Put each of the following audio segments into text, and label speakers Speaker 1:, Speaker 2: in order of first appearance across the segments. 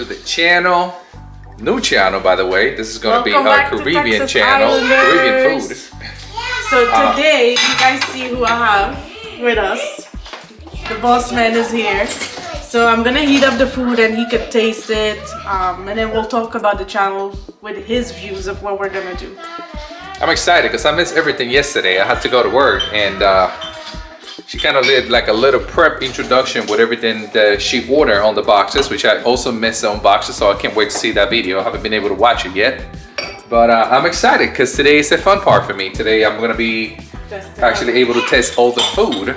Speaker 1: to the channel. New channel, by the way. This is going to be
Speaker 2: Welcome
Speaker 1: our
Speaker 2: back to
Speaker 1: Caribbean
Speaker 2: Texas
Speaker 1: channel.
Speaker 2: Islanders.
Speaker 1: Caribbean food.
Speaker 2: So today, you guys see who I have with us. The boss man is here. So I'm gonna heat up the food and he could taste it. And then we'll talk about the channel with his views of what we're gonna do.
Speaker 1: I'm excited because I missed everything yesterday. I had to go to work and she kind of did like a little prep introduction with everything that she ordered on the boxes, which I also missed on boxes, so I can't wait to see that video. I haven't been able to watch it yet. But I'm excited because today is the fun part for me. Today I'm gonna be actually able to test all the food.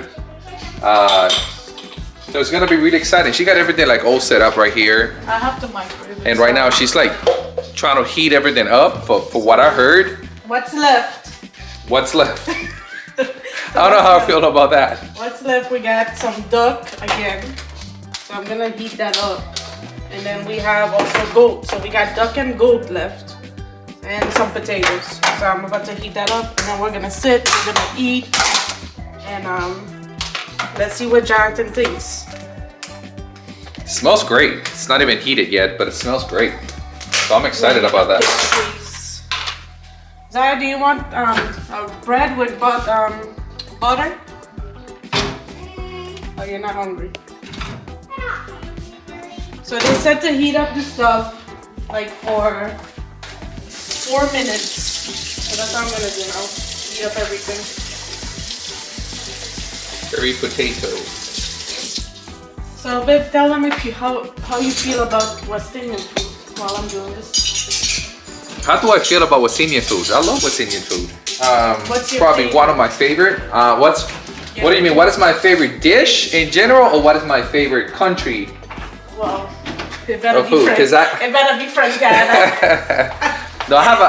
Speaker 1: So it's gonna be really exciting. She got everything like all set up right here.
Speaker 2: I have the microwave.
Speaker 1: And right now she's like trying to heat everything up for what I heard.
Speaker 2: What's left?
Speaker 1: What's left? I don't know how I feel about that.
Speaker 2: What's left? We got some duck again. So I'm gonna heat that up. And then we have also goat. So we got duck and goat left. And some potatoes. So I'm about to heat that up. And then we're gonna sit, we're gonna eat. And let's see what Jhonathan thinks.
Speaker 1: It smells great. It's not even heated yet, but it smells great. So I'm excited about that.
Speaker 2: Zaya, do you want bread with butter? Oh, you're not hungry. So they said to heat up the stuff like for 4 minutes. So that's what I'm gonna do now. Heat up everything.
Speaker 1: Curry potatoes.
Speaker 2: So babe, tell them if you how you feel about West Indian food while I'm doing this.
Speaker 1: How do I feel about West Indian food? I love West Indian food.
Speaker 2: What's your
Speaker 1: probably
Speaker 2: favorite?
Speaker 1: one of my favorite. What do you mean? What is my favorite dish in general, or what is my favorite country?
Speaker 2: Well, it better be
Speaker 1: food,
Speaker 2: French. It better be French Guyana.
Speaker 1: No, I have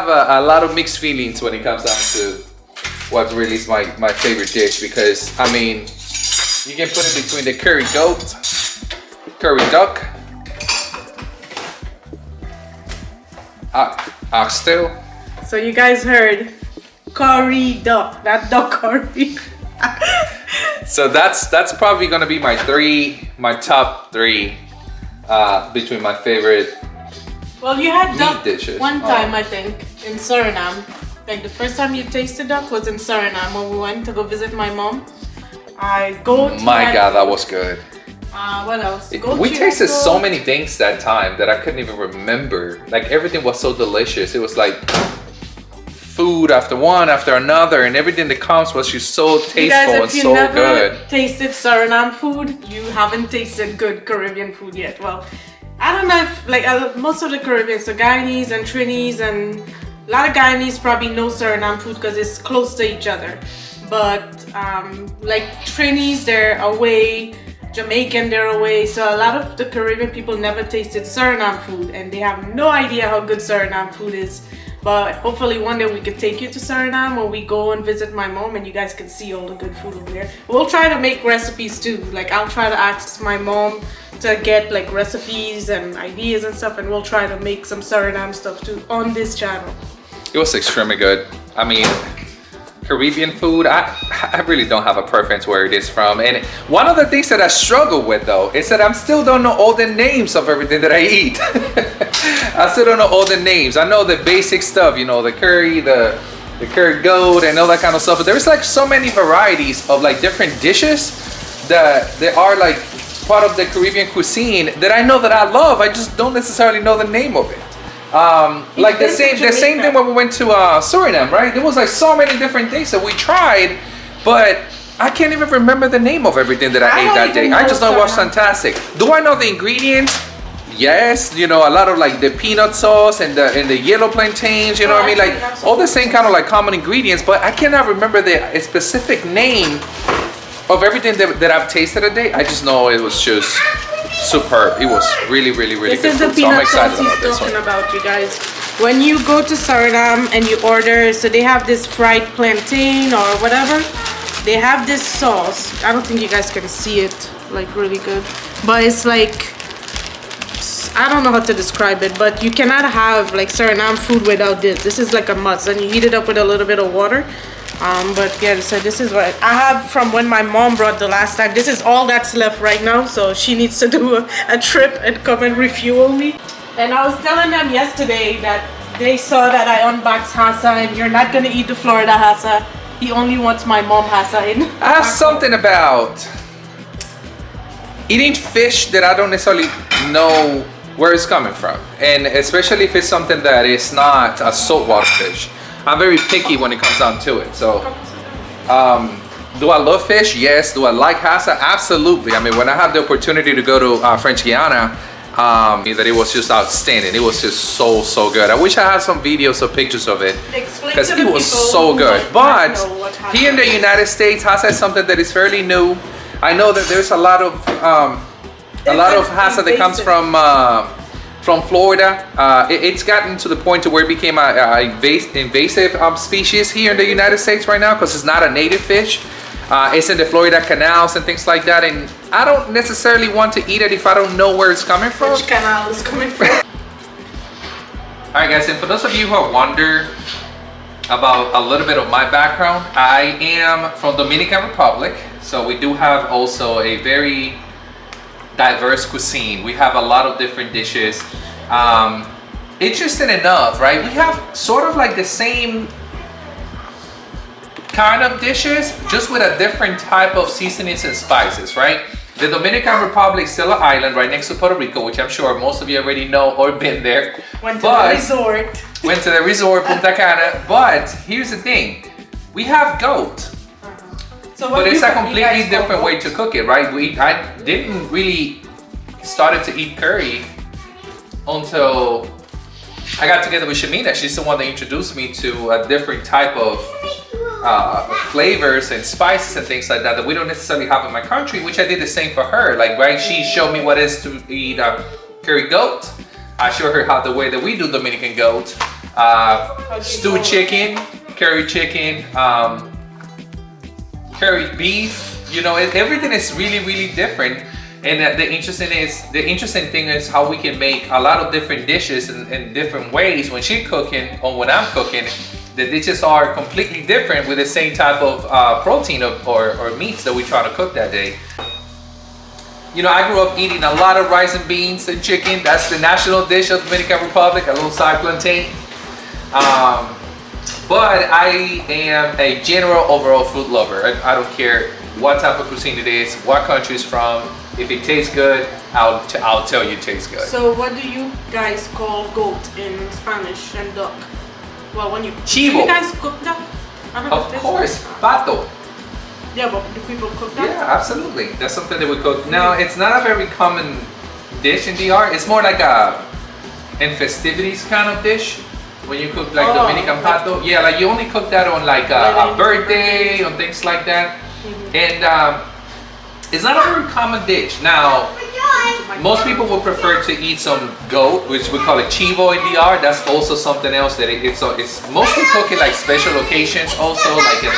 Speaker 1: a lot of mixed feelings when it comes down to what really is my favorite dish, because I mean, you can put it between the curry goat, curry duck, oxtail.
Speaker 2: So you guys heard curry duck, not duck curry.
Speaker 1: So that's probably gonna be my top three between my favorite.
Speaker 2: Well, you had duck
Speaker 1: dishes.
Speaker 2: one time, I think, in Suriname. Like the first time you tasted duck was in Suriname when we went to go visit my mom.
Speaker 1: My God, that was good.
Speaker 2: What else?
Speaker 1: We tasted so many things that time that I couldn't even remember. Like everything was so delicious. It was like food after one after another, and everything that comes was just so tasteful and so good. If you never
Speaker 2: tasted Suriname food, you haven't tasted good Caribbean food yet. Well, I don't know if like most of the Caribbean, so Guyanese and Trinis, and a lot of Guyanese probably know Suriname food because it's close to each other. But like Trinis, they're away. Jamaican, they're away. So a lot of the Caribbean people never tasted Suriname food, and they have no idea how good Suriname food is. But hopefully one day we could take you to Suriname when we go and visit my mom, and you guys can see all the good food over there. We'll try to make recipes too. Like I'll try to ask my mom to get like recipes and ideas and stuff, and we'll try to make some Suriname stuff too on this channel.
Speaker 1: It was extremely good. I mean, Caribbean food, I really don't have a preference where it is from. And one of the things that I struggle with though is that I still don't know all the names of everything that I eat. I still don't know all the names. I know the basic stuff, you know, the curry, the curry goat and all that kind of stuff. But there's like so many varieties of like different dishes that they are like part of the Caribbean cuisine that I know that I love. I just don't necessarily know the name of it. Like the same thing when we went to Suriname, right? There was like so many different things that we tried, but I can't even remember the name of everything that I ate that day. I just know it was fantastic. Do I know the ingredients? Yes, you know, a lot of like the peanut sauce and the yellow plantains, you know what I mean? Like all the same kind of like common ingredients, but I cannot remember the specific name of everything that I've tasted today. I just know it was just superb. It was really, really, really good.
Speaker 2: This is the peanut sauce he's talking about, you guys. When you go to Suriname and you order, so they have this fried plantain or whatever, they have this sauce. I don't think you guys can see it like really good, but it's like, I don't know how to describe it, but you cannot have like Suriname food without this. This is like a must, and you heat it up with a little bit of water. But yeah, so this is what I have from when my mom brought the last time. This is all that's left right now, so she needs to do a trip and come and refuel me. And I was telling them yesterday that they saw that I unboxed Hassa, and you're not gonna eat the Florida Hassa. He only wants my mom Hassa in.
Speaker 1: I have something about eating fish that I don't necessarily know where it's coming from, and especially if it's something that is not a saltwater fish. I'm very picky when it comes down to it. So, do I love fish? Yes. Do I like Hassa? Absolutely. I mean, when I had the opportunity to go to French Guiana, that it was just outstanding. It was just so good. I wish I had some videos or pictures of it because it was so good. But here in the United States, Hassa is something that is fairly new. I know that there's a lot of Hassa that comes from Florida. It's gotten to the point to where it became a invasive species here in the United States right now because it's not a native fish. It's in the Florida canals and things like that, and I don't necessarily want to eat it if I don't know where it's coming from.
Speaker 2: Which canal is coming from?
Speaker 1: Alright guys, and for those of you who wonder about a little bit of my background, I am from Dominican Republic, so we do have also a very diverse cuisine. We have a lot of different dishes. Interesting enough, right? We have sort of like the same kind of dishes, just with a different type of seasonings and spices, right? The Dominican Republic is still an island right next to Puerto Rico, which I'm sure most of you already know or been there.
Speaker 2: Went to the resort,
Speaker 1: Punta Cana. But here's the thing, we have goat.
Speaker 2: So
Speaker 1: but it's a completely different way to cook it, right? I didn't really started to eat curry until I got together with Shamina. She's the one that introduced me to a different type of flavors and spices and things like that we don't necessarily have in my country, which I did the same for her. Like, right, she showed me what it is to eat curry goat. I showed her how the way that we do Dominican goat, stewed chicken, curry chicken, curry beef. You know, everything is really different. And the interesting thing is how we can make a lot of different dishes in different ways when she's cooking or when I'm cooking. The dishes are completely different with the same type of protein or meats that we try to cook that day. You know, I grew up eating a lot of rice and beans and chicken. That's the national dish of the Dominican Republic, a little side plantain. But I am a general overall food lover. I don't care what type of cuisine it is, what country it's from. If it tastes good, I'll tell you it tastes good.
Speaker 2: So what do you guys call goat in Spanish and duck? Well, when you
Speaker 1: Chivo.
Speaker 2: Do you guys cook duck?
Speaker 1: Of course, pato.
Speaker 2: Yeah, but do people cook that?
Speaker 1: Yeah, absolutely. That's something that we cook. Now, it's not a very common dish in DR. It's more like in festivities kind of dish. When you cook like Dominican pato. Yeah, like you only cook that on like a birthday, on things like that. And it's not a very common dish. Now, most people would prefer to eat some goat, which we call it chivo in DR. That's also something else that it's mostly cooked in like special occasions. Also, like in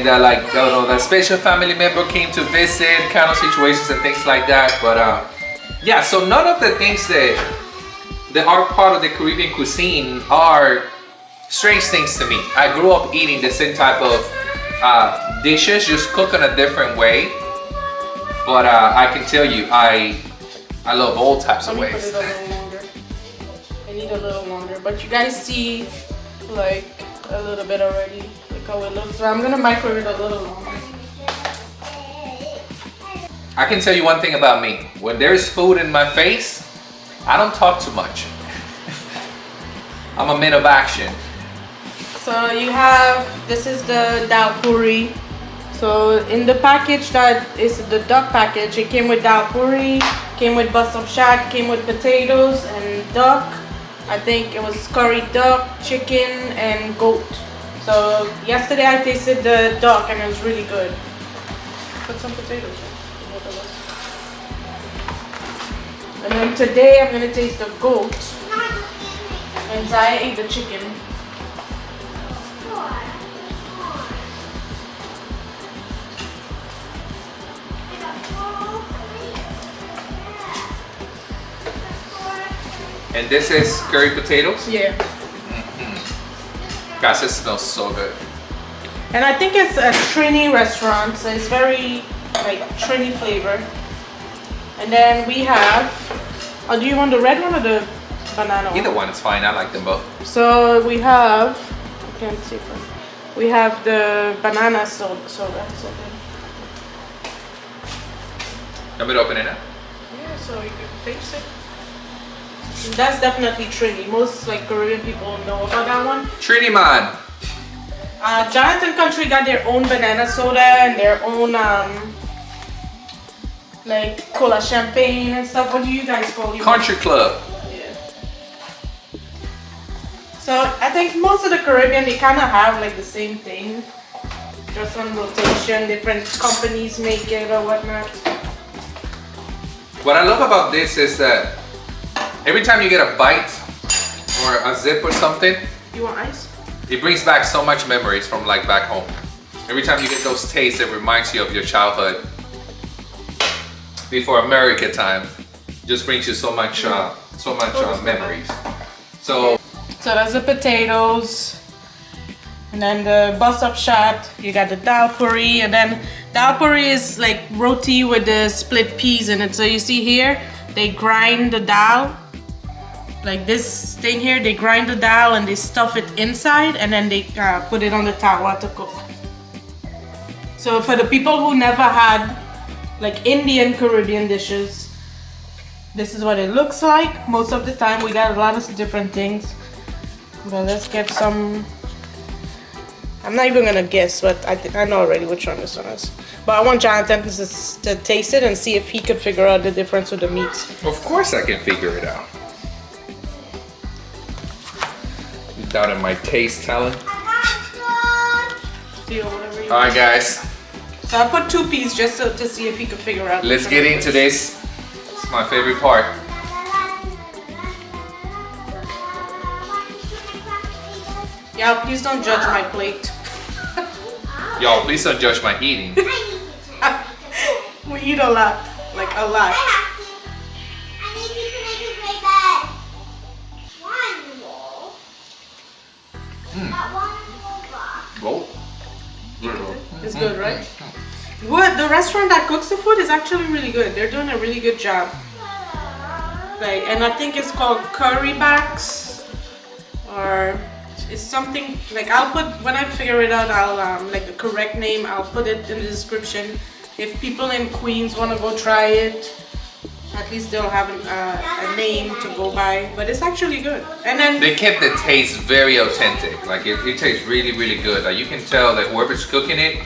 Speaker 1: like I don't know, that special family member came to visit, kind of situations and things like that. But yeah, so none of the things that are part of the Caribbean cuisine are strange things to me. I grew up eating the same type of dishes, just cooked in a different way. But I can tell you, I love all types of ways.
Speaker 2: Put it a little longer. I need a little longer, but you guys see like a little bit already. Look how it looks. So I'm gonna microwave it a little longer.
Speaker 1: I can tell you one thing about me. When there's food in my face, I don't talk too much. I'm a man of action.
Speaker 2: So you have, this is the dal puri. So in the package that is the duck package, it came with dal puri, came with bust of shad, came with potatoes and duck. I think it was curry duck, chicken, and goat. So yesterday I tasted the duck and it was really good. Put some potatoes in, both of us. And then today I'm gonna taste the goat. And Zaya ate the chicken.
Speaker 1: And this is curry potatoes?
Speaker 2: Yeah.
Speaker 1: Guys, this smells so good.
Speaker 2: And I think it's a Trini restaurant, so it's very like Trini flavor. And then we have, oh, do you want the red one or the banana one?
Speaker 1: Either one is fine. I like them both.
Speaker 2: So we have, I can't see it. We have the banana soda.
Speaker 1: Want me to open it up?
Speaker 2: Yeah, so you can taste it. That's definitely Trini. Most like Korean people know about that one.
Speaker 1: Trini man.
Speaker 2: Jhonathan Country got their own banana soda and their own like cola champagne and stuff. What do you guys call it?
Speaker 1: Country Club.
Speaker 2: Yeah. So I think most of the Caribbean, they kind of have like the same thing, just on rotation. Different companies make it or whatnot.
Speaker 1: What I love about this is that every time you get a bite or a zip or something,
Speaker 2: You want ice?
Speaker 1: it brings back so much memories from like back home. Every time you get those tastes, it reminds you of your childhood. Before America time, just brings you so much memories. So
Speaker 2: that's the potatoes, and then the bus up shot. You got the dal puri, and then dal puri is like roti with the split peas in it. So you see here, they grind the dal. Like this thing here, they grind the dal and they stuff it inside, and then they put it on the tawa to cook. So for the people who never had like Indian Caribbean dishes, this is what it looks like. Most of the time we got a lot of different things. But let's get some. I'm not even gonna guess, but I know already which one this one is. But I want Jhonathan to taste it and see if he could figure out the difference with the meats.
Speaker 1: of course I can figure it out. You doubted my taste talent. All right, guys.
Speaker 2: So I put 2 pieces just to see if he could figure out.
Speaker 1: Let's get into this. It's my favorite part.
Speaker 2: Yeah, please don't judge my plate.
Speaker 1: Y'all, please don't judge my eating.
Speaker 2: We eat a lot, like a lot.
Speaker 1: Whoa.
Speaker 2: It's good, right? What the restaurant that cooks the food is actually really good. They're doing a really good job. Like, and I think it's called Curry Box, or it's something like, I'll put, when I figure it out, I'll like the correct name, I'll put it in the description. If people in Queens want to go try it, at least they'll have a name to go by. But it's actually good. And then
Speaker 1: They kept the taste very authentic. Like it tastes really, really good. Like you can tell that whoever's cooking it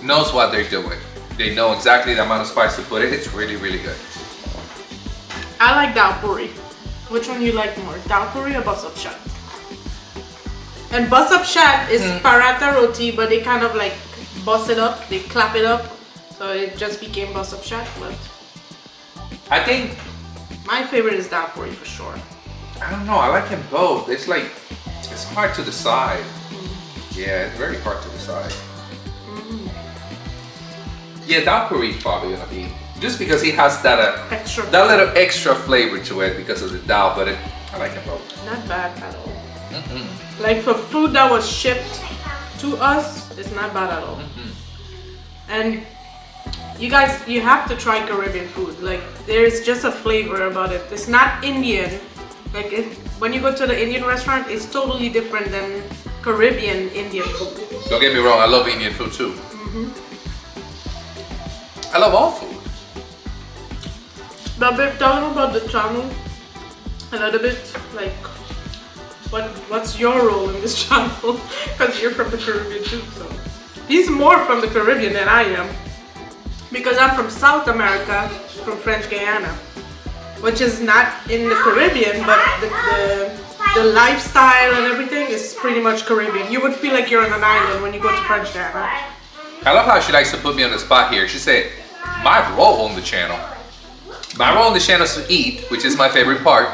Speaker 1: knows what they're doing. They know exactly the amount of spice to put it. It's really, really good.
Speaker 2: I like dal puri. Which one you like more, dal puri or bus up shot? And bus up shot is paratha roti, but they kind of like bust it up, they clap it up, so it just became bus up shot. But
Speaker 1: I think,
Speaker 2: my favorite is dal puri for sure.
Speaker 1: I don't know, I like them both. It's like, it's hard to decide. Yeah, it's very hard to decide. Yeah, dal puri is probably gonna be, just because it has that
Speaker 2: Extra.
Speaker 1: that little extra flavor to it because of the dal, but I like them both.
Speaker 2: Not bad at all. Like for food that was shipped to us, it's not bad at all. And you guys, you have to try Caribbean food. Like there's just a flavor about it. It's not Indian. Like when you go to the Indian restaurant, it's totally different than Caribbean Indian food.
Speaker 1: Don't get me wrong, I love Indian food too. I love all food.
Speaker 2: But babe, tell them about the channel a little bit. Like, what's your role in this channel? Because you're from the Caribbean too. So he's more from the Caribbean than I am, because I'm from South America, from French Guiana, which is not in the Caribbean, but the lifestyle and everything is pretty much Caribbean. You would feel like you're on an island when you go to French Guiana.
Speaker 1: I love how she likes to put me on the spot here. She said, my role on the channel. My role on the channel is to eat, which is my favorite part.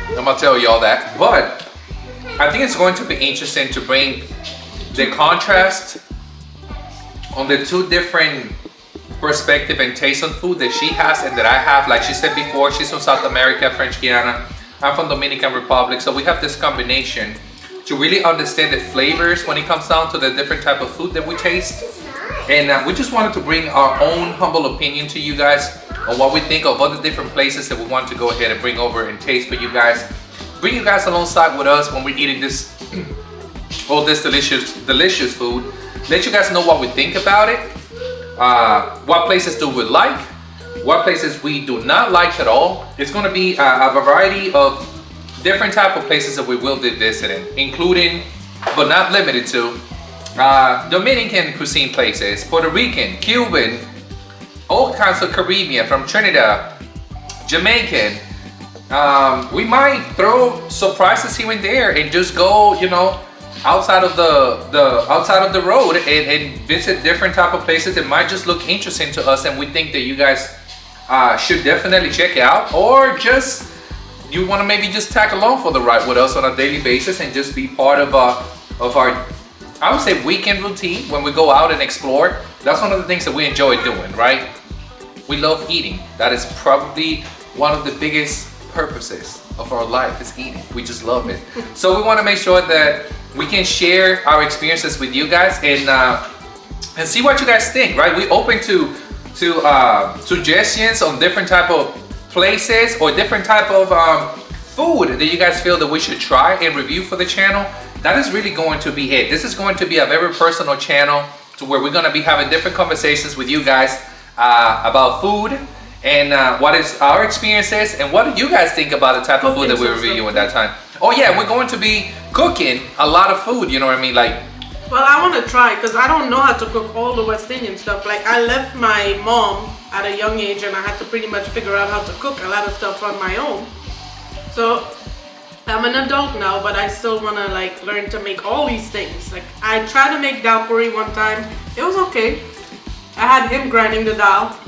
Speaker 1: I'm gonna tell you all that. But I think it's going to be interesting to bring the contrast on the two different perspective and taste on food that she has and that I have. Like she said before, she's from South America, French Guiana. I'm from Dominican Republic. So we have this combination to really understand the flavors when it comes down to the different type of food that we taste. And we just wanted to bring our own humble opinion to you guys on what we think of other different places that we want to go ahead and bring over and taste for you guys. Bring you guys alongside with us when we're eating this, all this delicious food. Let you guys know what we think about it. What places do we like? What places we do not like at all. It's going to be a variety of different type of places that we will be visiting, including, but not limited to, Dominican cuisine places, Puerto Rican, Cuban, all kinds of Caribbean, from Trinidad, Jamaican. We might throw surprises here and there and just go, you know, outside of the road and visit different type of places that might just look interesting to us, and we think that you guys should definitely check out, or just you want to maybe just tag along for the ride with us on a daily basis and just be part of our, I would say, weekend routine when we go out and explore. That's one of the things that we enjoy doing, right? We love eating. That is probably one of the biggest purposes of our life, is eating. We just love it. So we want to make sure that we can share our experiences with you guys and see what you guys think, right? We open to suggestions on different type of places or different type of food that you guys feel that we should try and review for the channel. That is really going to be it. This is going to be a very personal channel to where we're going to be having different conversations with you guys about food and what is our experiences and what do you guys think about the type of food that we're reviewing that time. Oh yeah, we're going to be cooking a lot of food, you know what I mean? Like,
Speaker 2: well, I want to try because I don't know how to cook all the West Indian stuff. Like, I left my mom at a young age and I had to pretty much figure out how to cook a lot of stuff on my own. So I'm an adult now, but I still want to like learn to make all these things. Like, I tried to make dal puri one time. It was okay. I had him grinding the dal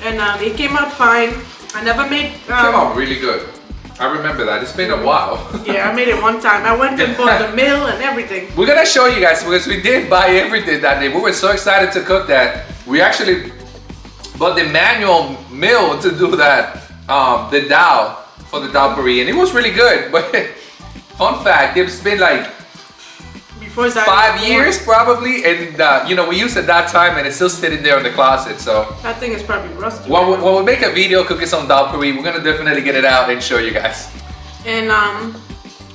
Speaker 2: and it came out fine. I never made...
Speaker 1: it came out really good. I remember that. It's been a while.
Speaker 2: Yeah, I made it one time. I went and bought the mill and everything.
Speaker 1: We're gonna show you guys because we did buy everything that day. We were so excited to cook that we actually bought the manual mill to do that, the dal for the dal puri, and it was really good. But fun fact, it's been like 5 years probably, and you know, we used it that time and it's still sitting there in the closet. So
Speaker 2: that thing is probably rusty.
Speaker 1: When we make a video cooking some dal puri, we're gonna definitely get it out and show you guys.
Speaker 2: And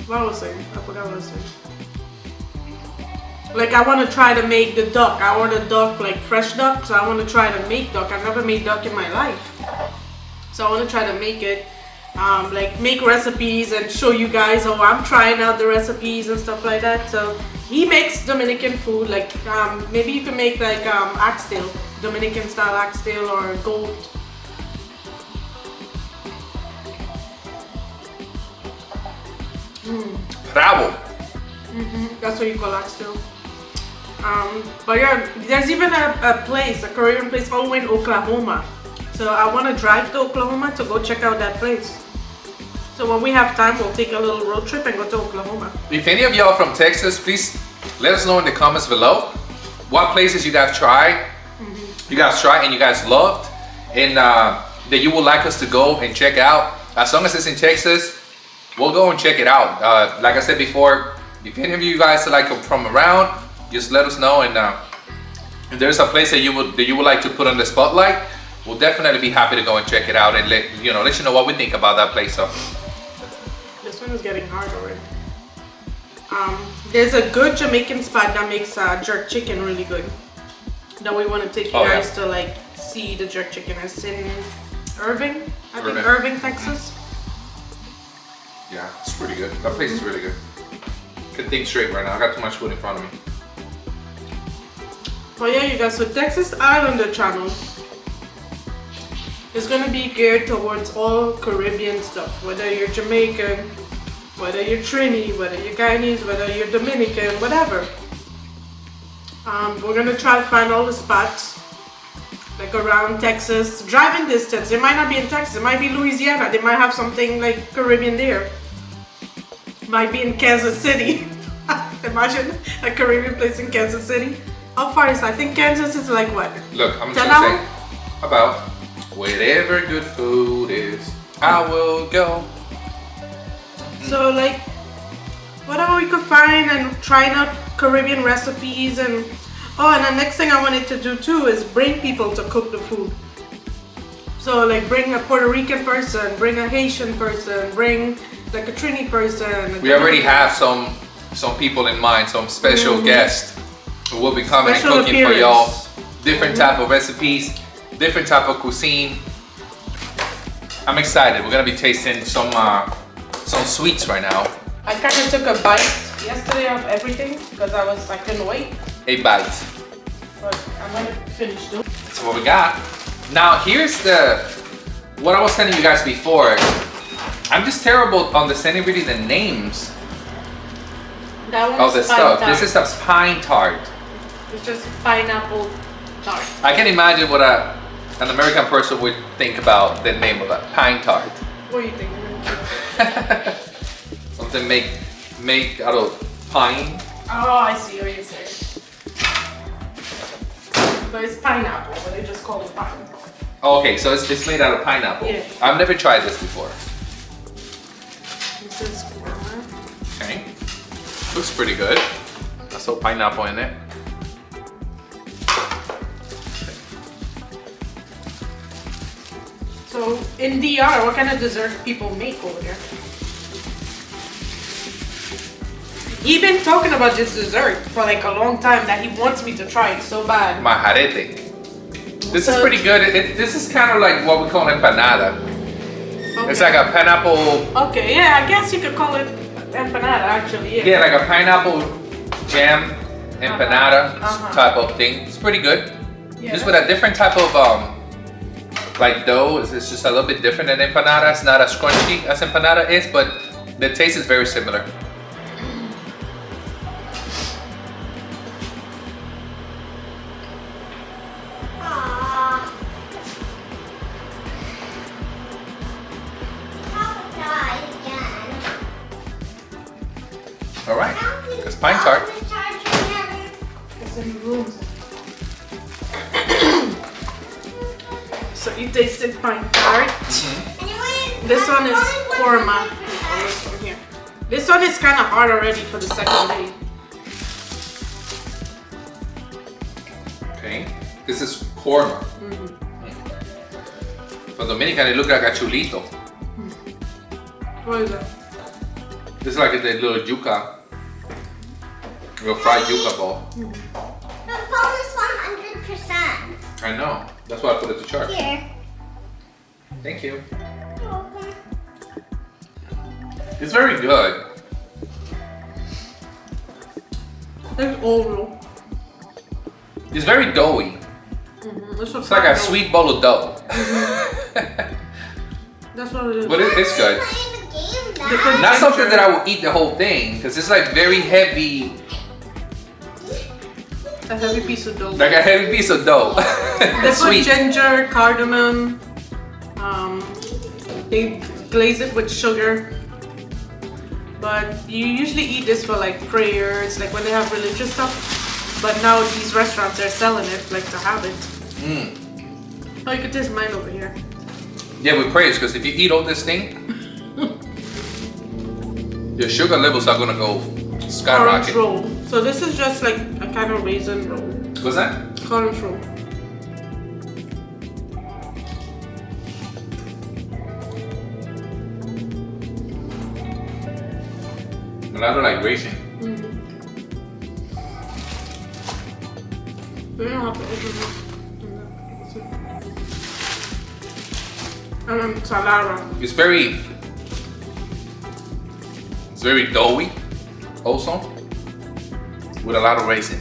Speaker 2: what was I saying? I forgot what I was saying. Like, I want to try to make the duck. I ordered duck, like fresh duck, so I want to try to make duck. I've never made duck in my life, so I want to try to make it. Like, make recipes and show you guys how I'm trying out the recipes and stuff like that. So he makes Dominican food, like maybe you can make like oxtail, Dominican style oxtail or goat.
Speaker 1: Bravo.
Speaker 2: That's what you call oxtail. But yeah, there's even a place, a Korean place all the way in Oklahoma. So I want to drive to Oklahoma to go check out that place. So when we have time, we'll take a little road trip and go to Oklahoma.
Speaker 1: If any of y'all from Texas, please let us know in the comments below what places you guys tried, and you guys loved, and that you would like us to go and check out. As long as it's in Texas, we'll go and check it out. Like I said before, if any of you guys are like from around, just let us know, and if there's a place that you would like to put on the spotlight, we'll definitely be happy to go and check it out and let you know what we think about that place. So
Speaker 2: this one is getting hard already. There's a good Jamaican spot that makes jerk chicken really good. That we want to take you guys to like see the jerk chicken. It's in Irving, I think Irving, Texas.
Speaker 1: Yeah, it's pretty good. That place is really good. Can think straight right now. I got too much food in front of me.
Speaker 2: But yeah, you guys, so Texas Islander channel is going to be geared towards all Caribbean stuff. Whether you're Jamaican, whether you're Trini, whether you're Guyanese, whether you're Dominican, whatever. We're going to try to find all the spots like around Texas. Driving distance. It might not be in Texas. It might be Louisiana. They might have something like Caribbean there. Might be in Kansas City. Imagine a Caribbean place in Kansas City. How far is that? I think Kansas is like what?
Speaker 1: Look, I'm just gonna say about wherever good food is, I will go.
Speaker 2: So like, whatever we could find and trying out Caribbean recipes. And the next thing I wanted to do too is bring people to cook the food. So like bring a Puerto Rican person, bring a Haitian person, bring like a Trini person.
Speaker 1: We already have some people in mind, some special guests who will be coming
Speaker 2: Special
Speaker 1: and cooking
Speaker 2: appearance.
Speaker 1: for y'all. Different type of recipes, different type of cuisine. I'm excited. We're gonna be tasting some sweets right now.
Speaker 2: I kind of took a bite yesterday of everything because I couldn't wait.
Speaker 1: A bite.
Speaker 2: But I'm gonna finish this.
Speaker 1: That's what we got. Now here's what I was telling you guys before. I'm just terrible on understanding really the names
Speaker 2: That
Speaker 1: of the
Speaker 2: one's
Speaker 1: stuff.
Speaker 2: pine
Speaker 1: This is a pine tart.
Speaker 2: It's just pineapple tart.
Speaker 1: I can imagine what an American person would think about the name of a pine tart.
Speaker 2: What do you think?
Speaker 1: Something make out of pine.
Speaker 2: Oh, I see what you're saying. But it's pineapple, but they just call it pine.
Speaker 1: Oh, okay, so it's made out of pineapple.
Speaker 2: Yeah.
Speaker 1: I've never tried this before.
Speaker 2: This is warmer.
Speaker 1: Okay. Looks pretty good. I saw pineapple in it.
Speaker 2: So in DR, what kind of dessert people make over there? He's been talking about this dessert for like a long time that he wants me to try it so bad.
Speaker 1: Majarete. This is
Speaker 2: So-
Speaker 1: pretty good. This is kind of like what we call empanada. It's like a pineapple,
Speaker 2: Okay, yeah, I guess you could call it empanada actually. Yeah.
Speaker 1: yeah, like a pineapple jam empanada
Speaker 2: Uh-huh.
Speaker 1: type of thing. It's pretty good.
Speaker 2: Yeah.
Speaker 1: Just with a different type of like dough. It's just a little bit different than empanada. It's not as crunchy as empanada is, but the taste is very similar. All right, it's pine tart.
Speaker 2: It's in the room. So you tasted pine tart. This one is korma. Oh, this one here. This one is kind of hard already for the second day.
Speaker 1: Okay, this is korma. For Dominican, it looks like a chulito.
Speaker 2: What is it?
Speaker 1: This is like a little yuca, little fried yuca ball.
Speaker 3: The phone is 100%.
Speaker 1: I know. That's why I put it to charge.
Speaker 3: Here.
Speaker 1: Thank you. It's very good.
Speaker 2: There's Oreo.
Speaker 1: It's very doughy. It's like a sweet bowl of dough.
Speaker 2: That's what it is.
Speaker 1: But it's good. Not something that I will eat the whole thing because it's like very heavy,
Speaker 2: A heavy piece of dough.
Speaker 1: like a heavy piece of dough.
Speaker 2: They put
Speaker 1: Sweet.
Speaker 2: ginger, cardamom. They glaze it with sugar. But you usually eat this for like prayers, like when they have religious stuff. But now these restaurants are selling it, like to have it. Oh, you can taste mine over here.
Speaker 1: Yeah, we praise because if you eat all this thing, your sugar levels are gonna go
Speaker 2: Orange
Speaker 1: skyrocket.
Speaker 2: roll. So this is just like a kind of raisin roll.
Speaker 1: What's that?
Speaker 2: Orange roll.
Speaker 1: But I don't like raisin.
Speaker 2: We don't have to open this. And then Salara.
Speaker 1: It's very doughy, also, with a lot of raisin.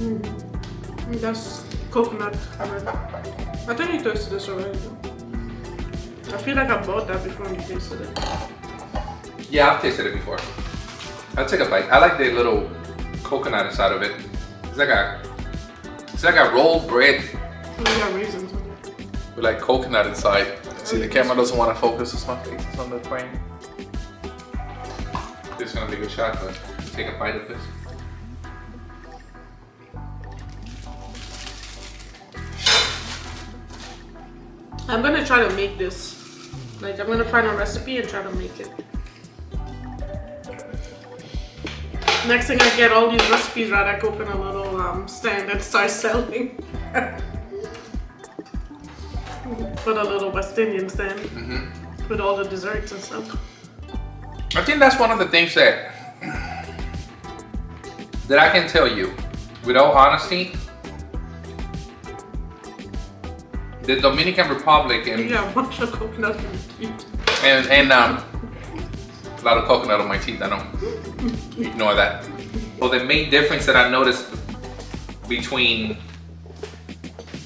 Speaker 2: And that's coconut. I think you tasted this already. I feel like I bought that before you tasted it.
Speaker 1: Yeah, I've tasted it before. I'll take a bite. I like the little coconut inside of it. It's like a rolled bread
Speaker 2: We got raisins in it.
Speaker 1: with like coconut inside. See, the camera doesn't want to focus on my face on the frame. This is gonna be a good shot, but take a bite of this.
Speaker 2: I'm gonna try to make this. Like I'm gonna find a recipe and try to make it. Next thing I get all these recipes right, I open a little stand and start selling. Put a little West Indian stand with all the desserts and stuff.
Speaker 1: I think that's one of the things that I can tell you, with all honesty, the Dominican Republic and
Speaker 2: Yeah, a bunch of coconut in the teeth.
Speaker 1: and a lot of coconut on my teeth. I don't ignore that. Well, the main difference that I noticed between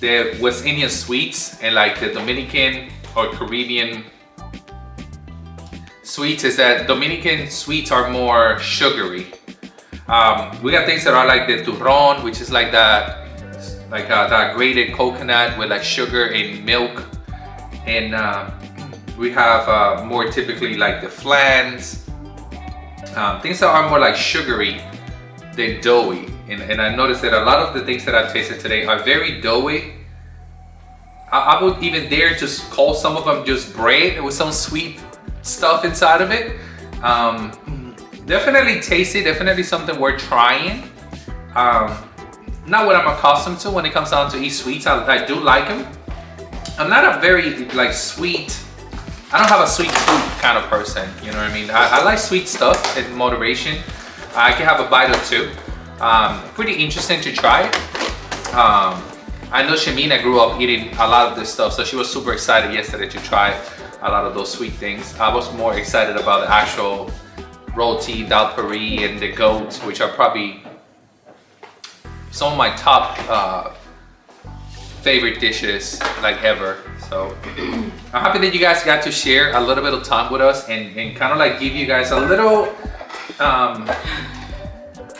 Speaker 1: the West Indian sweets and like the Dominican or Caribbean sweets is that Dominican sweets are more sugary. We got things that are like the turron, which is like that grated coconut with like sugar and milk, and we have more typically like the flans, things that are more like sugary than doughy. And I noticed that a lot of the things that I've tasted today are very doughy. I would even dare to call some of them just bread with some sweet stuff inside of it. Definitely tasty, definitely something worth trying. Not what I'm accustomed to when it comes down to eat sweets. I do like them. I'm not a very like sweet, I don't have a sweet tooth kind of person, you know what I mean? I like sweet stuff in moderation. I can have a bite or two. Pretty interesting to try. I know Shamina grew up eating a lot of this stuff, so she was super excited yesterday to try a lot of those sweet things. I was more excited about the actual roti, dal puri, and the goat, which are probably some of my top favorite dishes like ever. So I'm happy that you guys got to share a little bit of time with us and kind of like give you guys a little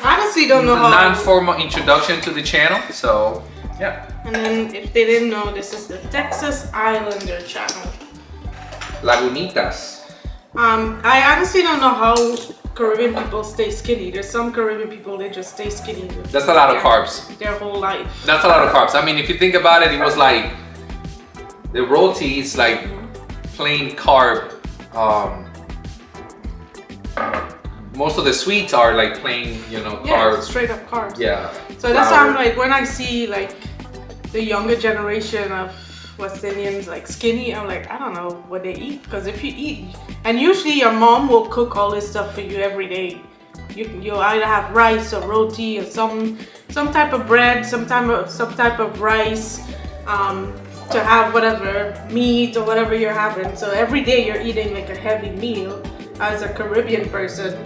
Speaker 2: Honestly, don't know how.
Speaker 1: non-formal introduction to the channel. So yeah.
Speaker 2: And then if they didn't know, this is the Texas Islander channel.
Speaker 1: Lagunitas.
Speaker 2: I honestly don't know how Caribbean people stay skinny. There's some Caribbean people, they just stay skinny.
Speaker 1: That's a lot of carbs.
Speaker 2: Their whole life.
Speaker 1: That's a lot of carbs. I mean, if you think about it, it was like the roti is like plain carb. Most of the sweets are like plain, you know, carbs.
Speaker 2: Straight up carbs.
Speaker 1: Yeah.
Speaker 2: So that's why I'm like, when I see like the younger generation of West Indians like skinny, I'm like, I don't know what they eat. Because if you eat, and usually your mom will cook all this stuff for you every day. You'll either have rice or roti or some type of bread, some type of rice, to have whatever meat or whatever you're having. So every day you're eating like a heavy meal as a Caribbean person.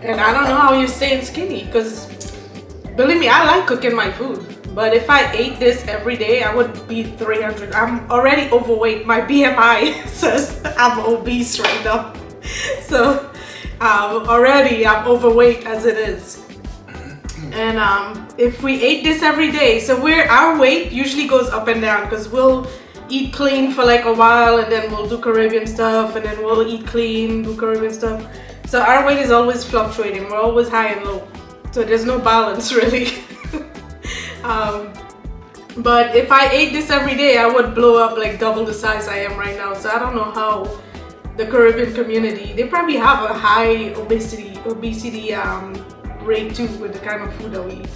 Speaker 2: And I don't know how you're staying skinny, because believe me, I like cooking my food. But if I ate this every day, I would be 300. I'm already overweight. My BMI says I'm obese right now. So already I'm overweight as it is. And if we ate this every day, so our weight usually goes up and down, because we'll eat clean for like a while and then we'll do Caribbean stuff, and then we'll eat clean, do Caribbean stuff. So our weight is always fluctuating. We're always high and low. So there's no balance really. But if I ate this every day, I would blow up like double the size I am right now. So I don't know how the Caribbean community, they probably have a high obesity rate too with the kind of food that we eat.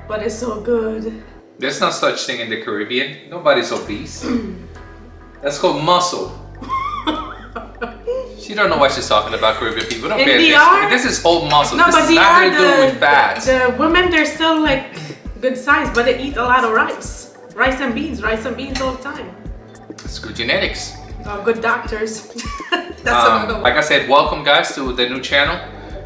Speaker 2: But it's so good.
Speaker 1: There's no such thing in the Caribbean. Nobody's obese. That's called muscle. She don't know what she's talking about, Caribbean people. Don't pay attention. This is whole muscle.
Speaker 2: No,
Speaker 1: this
Speaker 2: but
Speaker 1: is nothing to do with fat.
Speaker 2: The women, they're still like good size, but they eat a lot of rice. Rice and beans all the time.
Speaker 1: It's good genetics.
Speaker 2: Good doctors. That's another one.
Speaker 1: Like I said, welcome guys to the new channel.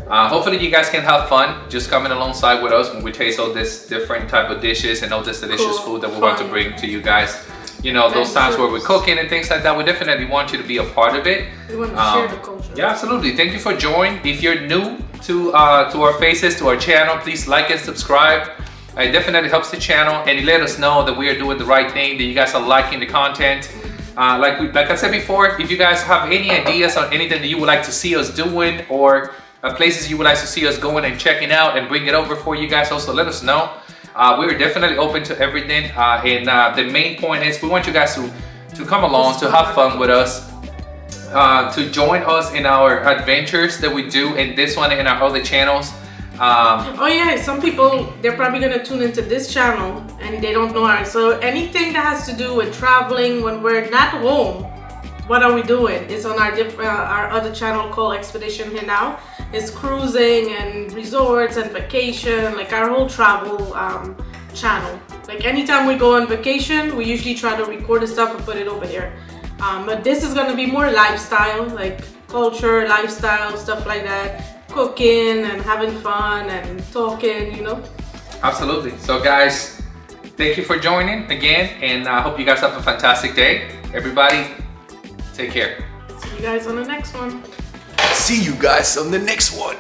Speaker 1: Hopefully you guys can have fun just coming alongside with us when we taste all this different type of dishes and all this delicious food that we want to bring to you guys. You know, those times where we're cooking and things like that, we definitely want you to be a part of it.
Speaker 2: We want to share the culture.
Speaker 1: Yeah, absolutely. Thank you for joining. If you're new to our faces, to our channel, please like and subscribe. It definitely helps the channel, and it let us know that we are doing the right thing, that you guys are liking the content. Like I said before, if you guys have any ideas on anything that you would like to see us doing, or places you would like to see us going and checking out and bring it over for you guys, also let us know. We're definitely open to everything, and the main point is we want you guys to come along, to have fun with us, to join us in our adventures that we do in this one and our other channels.
Speaker 2: Oh yeah, some people, they're probably gonna tune into this channel and they don't know ours. So anything that has to do with traveling when we're not home, what are we doing? It's on our other channel called Expedition Here Now. It's cruising and resorts and vacation, like our whole travel channel. Like anytime we go on vacation, we usually try to record the stuff and put it over here. But this is gonna be more lifestyle, like culture, lifestyle, stuff like that. Cooking and having fun and talking, you know.
Speaker 1: Absolutely. So guys, thank you for joining again, and I hope you guys have a fantastic day. Everybody, take care.
Speaker 2: See you guys on the next one.
Speaker 1: See you guys on the next one.